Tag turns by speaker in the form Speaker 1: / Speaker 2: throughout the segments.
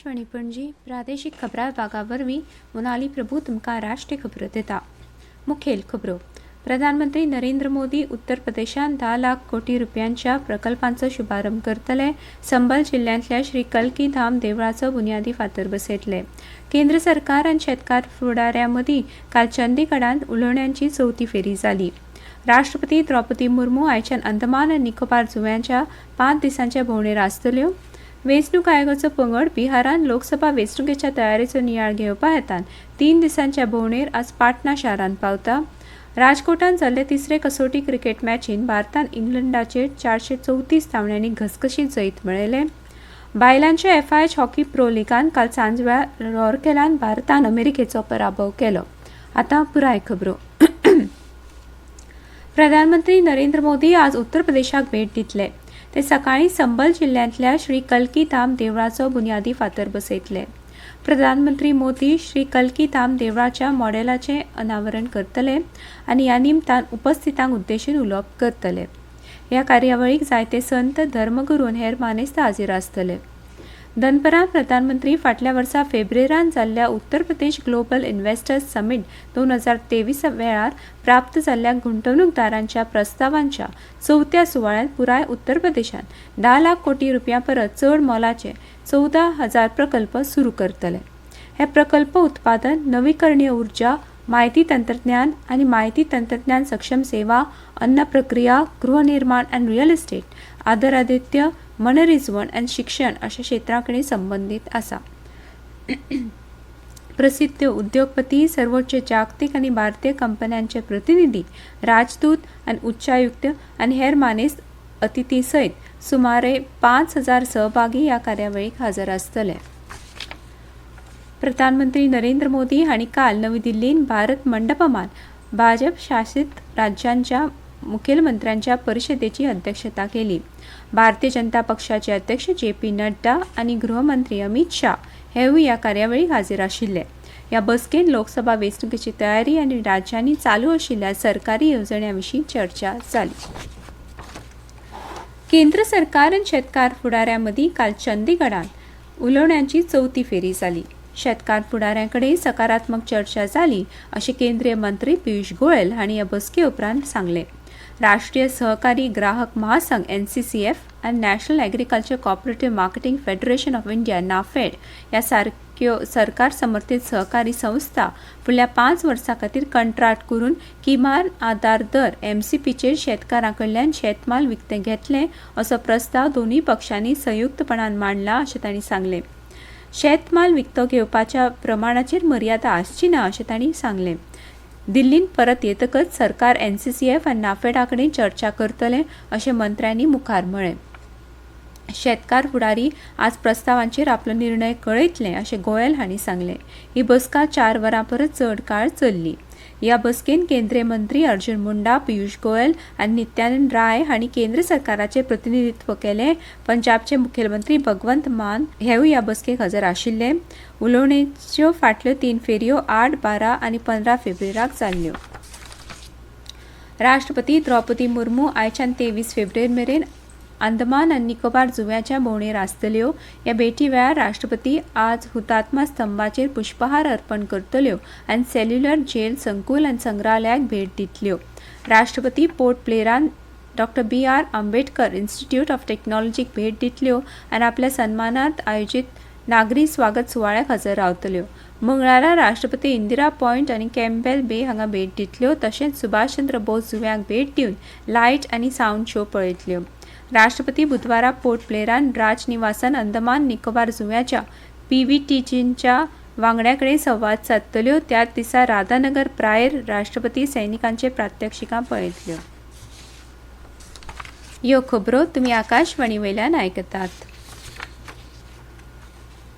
Speaker 1: आकाशवाणी पणजी प्रादेशिक खबरां विभागावरवीं मोनाली प्रभू तुमकां राष्ट्रीय खबरो दिता। मुखेल खबरो। प्रधानमंत्री नरेंद्र मोदी उत्तर प्रदेशांत 10 लाख कोटी रुपयांच्या प्रकल्पांचो शुभारंभ करतले। संबल जिल्ह्यांतल्या श्री कल्की धाम देवळाचो बुन्यादी फातर बसयतले। केंद्र सरकार आनी शेतकार फुडाऱ्यां मदीं काल चंदीगडांत उलोवण्यांची चवथी फेरी जाली। राष्ट्रपती द्रौपदी मुर्मू आयच्यान अंदमान आनी निकोबार जुंव्यांच्या 5 दिसांच्या भोंवडेर आसतल्यो। वेंचणूक आयोगाचो पंगड बिहारान लोकसभा वेंचणुकेच्या तयारेचो नियाळ घेवपा हेतान 3 दिसांच्या भोंवडेर आज पाटणा शारांत पावता। राजकोटांत जाल्ले तिसरे कसोटी क्रिकेट मॅचीन भारतान इंग्लंडाचेर 434 धांवड्यांनी घसघशीत जैत मेळयलें। बायलांच्या FIH हॉकी प्रो लिगांत काल सांजवेळा रॉरकेलांत भारतान अमेरिकेचो पराभव केलो। आतां पुराय खबरो। प्रधानमंत्री नरेंद्र मोदी आज उत्तर प्रदेशाक भेट दितले। ते सकाळीं संबल जिल्ह्यांतल्या श्री कल्की धाम देवळाचो बुन्यादी फातर बसयतले। प्रधानमंत्री मोदी श्री कल्की धाम देवळाच्या मॉडेलाचें अनावरण करतले आनी ह्या निमतान उपस्थितांक उद्देशून उलोवप करतले। ह्या कार्यावळीक जायते संत धर्मगुरू आनी हेर मानेस्त हाजीर आसतले। दनपरां प्रधानमंत्री फाटल्या वर्सा फेब्रुवारींत जाल्ल्या Uttar Pradesh global investors summit 2023 वेळार प्राप्त जाल्ल्या गुंतवणूकदारांच्या प्रस्तावांच्या चवथ्या सुवाळ्यांत पुराय उत्तर प्रदेशांत 10 लाख कोटी रुपयां परस चड मोलाचे 14,000 प्रकल्प सुरू करतले। हे प्रकल्प उत्पादन, नवीकरणीय उर्जा, माहिती तंत्रज्ञान आनी माहिती तंत्रज्ञान सक्षम सेवा, अन्न प्रक्रिया, गृहनिर्माण आनी रियल इस्टेट, आदरातिथ्य, मनरिजवण आनी शिक्षण अशा क्षेत्रां कडेन संबंदीत आसा। प्रसिद्ध उद्योगपती, सर्वोच्च जागतीक आनी भारतीय कंपन्यांचे प्रतिनिधी, राजदूत आनी उच्चायुक्त आनी हेर मानेस्त अतिथी सयत सुमारे 5,000 सहभागी ह्या कार्यावळीक हजर आसतले। प्रधानमंत्री नरेंद्र मोदी हांणी काल नवी दिल्लींत भारत मंडपमान भाजप शासीत राज्यांच्या मुखेलमंत्र्यांच्या परिशदेची अध्यक्षता केली। भारतीय जनता पक्षाचे अध्यक्ष JP नड्डा आनी गृहमंत्री अमित शाह हेवूय ह्या कार्यावळीक हाजीर आशिल्ले। ह्या बसकेंत लोकसभा वेंचणुकेची तयारी आनी राज्यांनी चालू आशिल्ल्या सरकारी येवजण्यां विशीं चर्चा जाली। केंद्र सरकार आनी शेतकार फुडाऱ्यां मदीं काल चंदीगडांत उलोवण्यांची चवथी फेरी जाली। शेतकार फुडाऱ्यां कडेन सकारात्मक चर्चा जाली अशें केंद्रीय मंत्री पियुष गोयल हांणी ह्या बसके उपरांत सांगलें। राष्ट्रीय सहकारी ग्राहक महासंघ NCCF आनी national agriculture cooperative marketing federation of India NAFED ह्या सारक्यो सरकार समर्थीत सहकारी संस्था फुडल्या 5 वर्सां खातीर कंत्राट करून किमान आधार दर MCPचेर शेतकारां कडल्यान शेतमाल विकतें घेतले असो प्रस्ताव दोनूय पक्षांनी संयुक्तपणान मांडला अशें तांणी सांगलें। शेतमाल विकतो घेवपाच्या प्रमाणाचेर मर्यादा आसची ना अशें तांणी सांगलें। दिल्लींत परत येतकच सरकार NCCF आनी NAFED कडेन चर्चा करतले अशें मंत्र्यांनी मुखार म्हळें। शेतकार फुडारी आज प्रस्तावांचेर आपलो निर्णय कळयतले अशें गोयल हांणी सांगलें। ही बसका 4 वरां परस चड काळ चल्ली। ह्या बसकेंत केंद्रीय मंत्री अर्जुन मुंडा, पियुष गोयल आनी नित्यानंद राय हांणी केंद्र सरकाराचें प्रतिनिधित्व केलें। पंजाबचे मुखेलमंत्री भगवंत मान हेवूय ह्या बसकेक हजर आशिल्ले। उलोवणेच्यो फाटल्यो 3 फेरयो 8, 12 आनी 15 फेब्रुवारीक जाल्ल्यो। राष्ट्रपती द्रौपदी मुर्मू आयच्यान 23 फेब्रुवारी मेरेन अंदमान आनी निकोबार जुंव्याच्या भोंवडेर आसतल्यो। ह्या भेटी वेळार राष्ट्रपती आज हुतात्मा स्तंभाचेर पुष्पहार अर्पण करतल्यो आनी सेल्युलर जेल संकुल आनी संग्रहालयाक भेट दितल्यो। राष्ट्रपती पोर्ट ब्लेरांत डॉ. BR आंबेडकर इन्स्टिट्यूट ऑफ टेक्नॉलॉजीक भेट दितल्यो आनी आपल्या सन्मानार्थ आयोजीत नागरी स्वागत सुवाळ्याक हजर रावतल्यो। मंगळारा राष्ट्रपती इंदिरा पॉयंट आनी कॅम्पबेल बे हांगा भेट दितल्यो। तशेंच सुभाषचंद्र बोस जुंव्याक भेट दिवन लायट आनी सावंड शो पळयतल्यो। राष्ट्रपती बुधवारा पोर्ट ब्लेरांत राजनिवासान अंदमान निकोबार जुंव्याच्या PVTच्या वांगड्यां कडेन संवाद सादतल्यो। त्याच दिसा राधानगर प्रायर राष्ट्रपती सैनिकांचे प्रात्यक्षिकां पळयतल्यो। ह्यो खबरो तुमी आकाशवाणी वयल्यान आयकतात।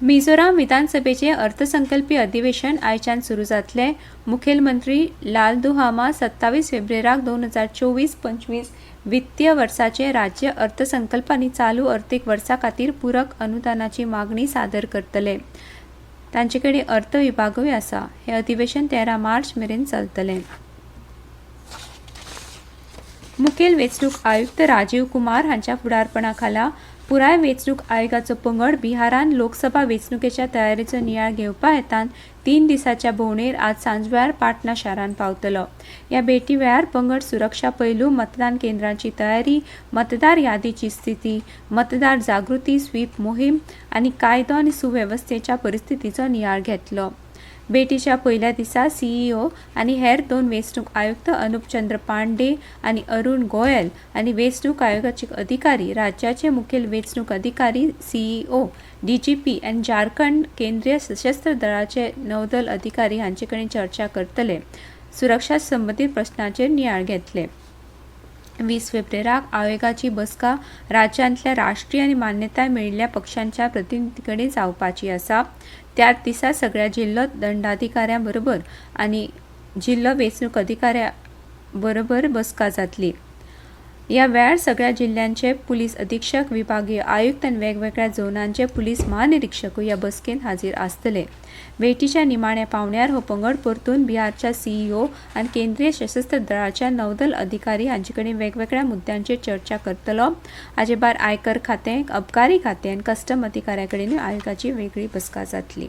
Speaker 1: मिझोराम विधानसभेचे अर्थसंकल्पीय अधिवेशन आयच्यान सुरू जातले। मुखेलमंत्री लालदुहामा 27 फेब्रुवारीक 2024-25 वित्तीय वर्साचे राज्य अर्थसंकल्प आनी चालू अर्थीक वर्सा खातीर पूरक अनुदानाची मागणी सादर करतले। तांचे कडेन अर्थ विभागूय आसा। हे अधिवेशन 13 मार्च मेरेन चलतलें। मुखेल वेंचणूक आयुक्त राजीव कुमार हांच्या फुडारपणा खाला पुराय वेंचणूक आयोगाचो पंगड बिहारान लोकसभा वेंचणुकेच्या तयारीचो नियाळ घेवपा हेतान 3 दिसांच्या भोंवडेर आज सांजवेळार पाटणा शारांत पावतलो. ह्या भेटी वेळार पंगड सुरक्षा पैलू, मतदान केंद्रांची तयारी, मतदार यादीची स्थिती, मतदार जागृती स्वीप मोहीम आनी कायदो आनी सुवेवस्थेच्या परिस्थितीचो नियाळ घेतलो. भेटीच्या पयल्या दिसा सीईओ आनी हेर 2 वेंचणूक आयुक्त अनुप चंद्र पांडे आनी अरुण गोयल आनी वेंचणूक आयोगाचे अधिकारी, राज्याचे मुखेल वेंचणूक अधिकारी, सीईओ, डीजीपी आनी झारखंड केंद्रीय सशस्त्र दळाचे नौदल अधिकारी हांचे कडेन चर्चा करतले. सुरक्षा संबंधीत प्रश्नांचेर नियाळ घेतले. 20 फेब्रुवाराक आयोगाची बसका राज्यांतल्या राष्ट्रीय आनी मान्यताय मेळिल्ल्या पक्षांच्या प्रतिनिधी कडेन जावपाची आसा. त्याच दिसा सगळ्या जिल्लो दंडाधिकाऱ्यां बरोबर आनी जिल्लो वेंचणूक अधिकाऱ्या बरोबर बसका जातली. ह्या वेळार सगळ्या जिल्ह्यांचे पुलीस अधीक्षक, विभागीय आयुक्त आनी वेगवेगळ्या झोनांचे पुलीस महानिरीक्षकूय ह्या बसकेंत हाजीर आसतले. भेटीच्या निमाण्या पावण्यार हो पंगड परतून बिहारच्या सीईओ आनी केंद्रीय सशस्त्र दळाच्या नौदल अधिकारी हांचे कडेन वेगवेगळ्या मुद्द्यांचेर चर्चा करतलो. हाचे भायर आयकर खातें, अबकारी खातें आनी कस्टम अधिकाऱ्यां कडेनूय आयोगाची वेगळी बसका जातली.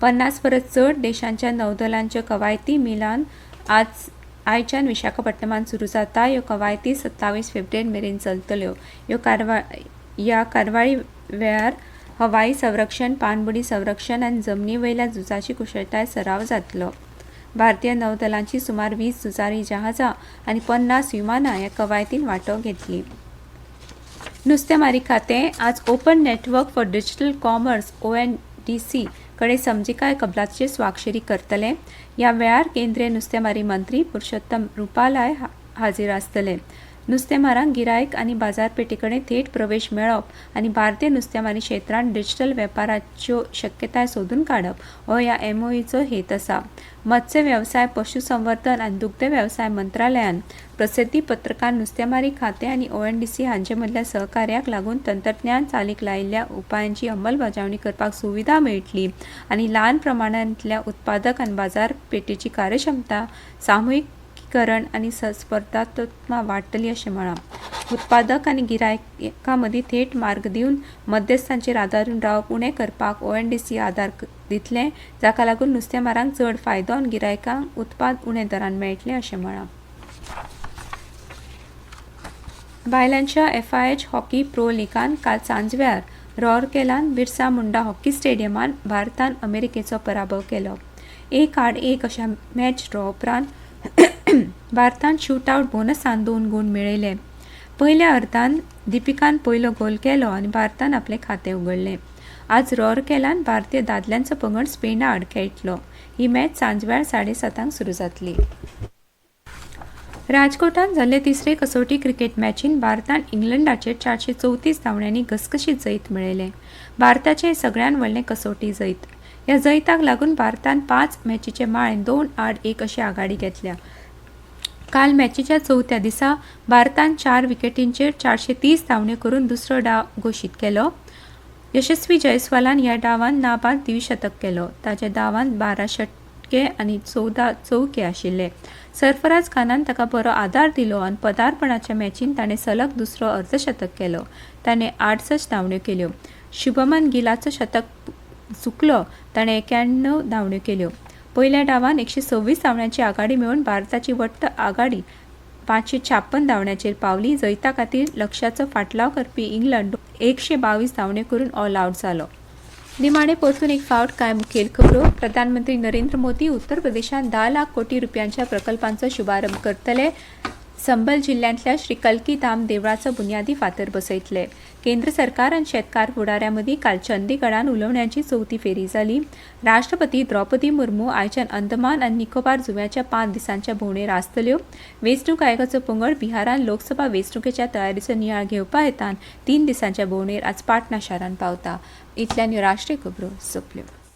Speaker 1: 50 परस चड देशांच्या नौदलांच्यो कवायती मिलान आयच्यान विशाखापट्टणात सुरू जाता. ह्यो कवायती 27 फेब्रुवार मेरेन चलतल्यो. ह्या कारवाळी वेळार हवाई संरक्षण, पाणबुडी संरक्षण आनी जमनी वयल्या झुजाची कुशळटाय सराव जातलो. भारतीय नौदलांची सुमार 20 झुजारी जहाजां आनी 50 विमानां ह्या कवायतींत वांटो घेतली. नुस्तेमारी खातें आज open network for digital commerce ONDC कडेन समजिकाय कबलातीचेर स्वाक्षरी करतले. ह्या वेळार केंद्रीय नुस्तेमारी मंत्री पुरुषोत्तम रुपालाय हाजीर आसतले. नुस्तेमारांक गिरायक आनी बाजारपेठे कडेन थेट प्रवेश मेळप आनी भारतीय नुस्तेमारी क्षेत्रांत डिजिटल वेपाराच्यो शक्यताय सोदून काडप हो ह्या MOUचो हेत आसा. मत्स्य वेवसाय, पशुसंवर्धन आनी दुग्ध वेवसाय मंत्रालयान प्रसिद्धी पत्रकांत नुस्तेमारी खातें आनी ONDC हांचे मदल्या सहकार्याक लागून तंत्रज्ञान चालीक लायिल्ल्या उपायांची अंमलबजावणी करपाक सुविधा मेळटली आनी ल्हान प्रमाणांतल्या उत्पादक आनी बाजारपेठेची कार्यक्षमता, सामुहीकरण आनी स्पर्धात्मकता वाडटली अशें म्हळां. उत्पादक आनी गिरायकां मदीं थेट मार्ग दिवन मध्यस्थांचेर आदारून रावप उणें करपाक ONDC आदार दितलें, जाका लागून नुस्तेमारांक चड फायदो आनी गिरायकांक उत्पाद उणें दरान मेळटलें अशें म्हळां. बायलांच्या FIH हॉकी प्रो लीगान काल सांजवेळार रॉरकेलांत बिरसा मुंडा हॉकी स्टेडियमांत भारतान अमेरिकेचो पराभव केलो. 1-1 अशा मॅच ड्रॉ उपरांत भारतान शूटआवट बोनसान 2 गूण मेळयले. पयल्या अर्धांत दीपिकान पयलो गोल केलो आनी भारतान आपलें खातें उगडलें. आज रॉरकेलांत भारतीय दादल्यांचो पंगड स्पेना आड खेळटलो. ही मॅच सांजवेळार 7:30 सुरू जातली. राजकोटात जाल्ले तिसरे कसोटी क्रिकेट मॅचीन भारतान इंग्लंडाचेर 434 धांवड्यांनी घसघशीत जैत मेळयलें. भारताचें सगळ्यान व्हडलें कसोटी जैत. ह्या जैताक लागून भारतान 5 मॅचीचे माळेन 2-8-1 अशी आघाडी घेतल्या. काल मॅचीच्या चवथ्या दिसा भारतान 4 विकेटींचेर 430 धांवड्यो करून दुसरो डाव घोशीत केलो. यशस्वी जयस्वालान ह्या डावांत नाबाद द्विशतक केलो. ताच्या डावांत 12 षटके आनी 14 चौके आशिल्ले. सरफराज खानान ताका बरो आदार दिलो आनी पदार्पणाच्या मॅचीन ताणें सलग दुसरो अर्धशतक केलो. ताणें 68 धांवड्यो केल्यो. शुभमन गिलाचो शतक चुकलो. ताणें 91 धांवड्यो केल्यो. पयल्या डावांत 126 धांवड्यांची आघाडी मेळोवन भारताची वट्ट आघाडी 556 धांवड्यांचेर पावली. जैता खातीर लक्ष्याचो फाटलाव करपी इंग्लंड 122 धांवड्यो करून ऑल आवट जालो. निमाणे परतून एक फावट कांय मुखेल खबरो. प्रधानमंत्री नरेंद्र मोदी उत्तर प्रदेशांत 10 लाख कोटी रुपयांच्या प्रकल्पांचो शुभारंभ करतले. संबल जिल्ह्यांतल्या श्री कल्की धाम देवळाचो बुन्यादी फातर बसयतले. केंद्र सरकार आनी शेतकार फुडाऱ्यां मदीं काल चंदीगडांत उलोवण्यांची चवथी फेरी जाली. राष्ट्रपती द्रौपदी मुर्मू आयच्यान अंदमान आनी निकोबार जुंव्याच्या 5 दिसांच्या भोंवडेर आसतल्यो. वेंचणूक आयोगाचो पंगड बिहारान लोकसभा वेंचणुकेच्या तयारीचो नियाळ घेवपा हेतान 3 दिसांच्या भोंवडेर आज पाटणा शारांत पावता. इतल्यान ह्यो राष्ट्रीय खबरो सोंपल्यो.